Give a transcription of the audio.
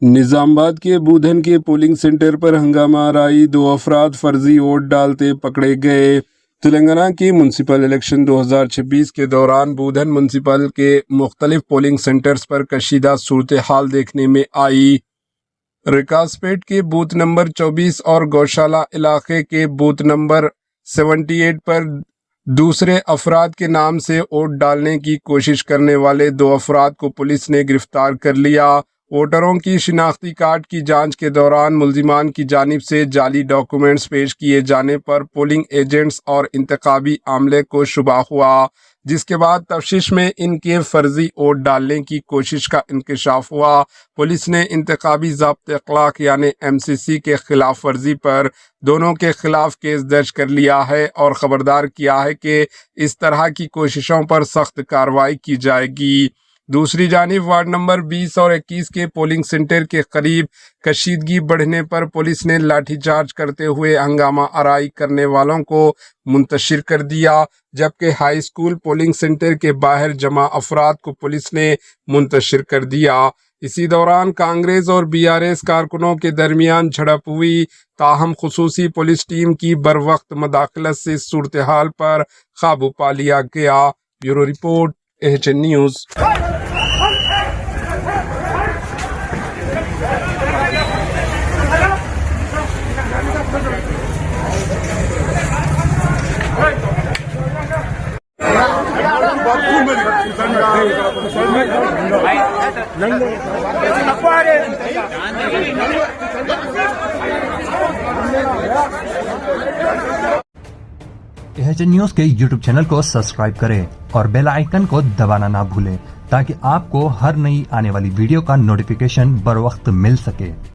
نظام آباد کے بودھن کے پولنگ سینٹر پر ہنگامہ آرائی، 2 افراد فرضی ووٹ ڈالتے پکڑے گئے۔ تلنگانہ کی میونسپل الیکشن 2026 کے دوران بودھن میونسپل کے مختلف پولنگ سینٹرز پر کشیدہ صورتحال دیکھنے میں آئی۔ رکاس پیٹ کے بوتھ نمبر 24 اور گوشالہ علاقے کے بوتھ نمبر 78 پر دوسرے افراد کے نام سے ووٹ ڈالنے کی کوشش کرنے والے 2 افراد کو پولیس نے گرفتار کر لیا۔ ووٹروں کی شناختی کارڈ کی جانچ کے دوران ملزمان کی جانب سے جعلی ڈاکومنٹس پیش کیے جانے پر پولنگ ایجنٹس اور انتخابی عملے کو شبہ ہوا، جس کے بعد تفتیش میں ان کے فرضی ووٹ ڈالنے کی کوشش کا انکشاف ہوا۔ پولیس نے انتخابی ضابطۂ اخلاق یعنی MCC کے خلاف ورزی پر دونوں کے خلاف کیس درج کر لیا ہے اور خبردار کیا ہے کہ اس طرح کی کوششوں پر سخت کارروائی کی جائے گی۔ دوسری جانب وارڈ نمبر 20 اور 21 کے پولنگ سینٹر کے قریب کشیدگی بڑھنے پر پولیس نے لاٹھی چارج کرتے ہوئے ہنگامہ آرائی کرنے والوں کو منتشر کر دیا، جبکہ ہائی اسکول پولنگ سینٹر کے باہر جمع افراد کو پولیس نے منتشر کر دیا۔ اسی دوران کانگریس اور BRS کارکنوں کے درمیان جھڑپ ہوئی، تاہم خصوصی پولیس ٹیم کی بروقت مداخلت سے صورتحال پر قابو پا لیا گیا۔ Bureau report AHN news. AHN news کے YouTube چینل کو سبسکرائب کریں اور بیل آئیکن کو دبانا نہ بھولیں تاکہ آپ کو ہر نئی آنے والی ویڈیو کا نوٹیفیکیشن بروقت مل سکے۔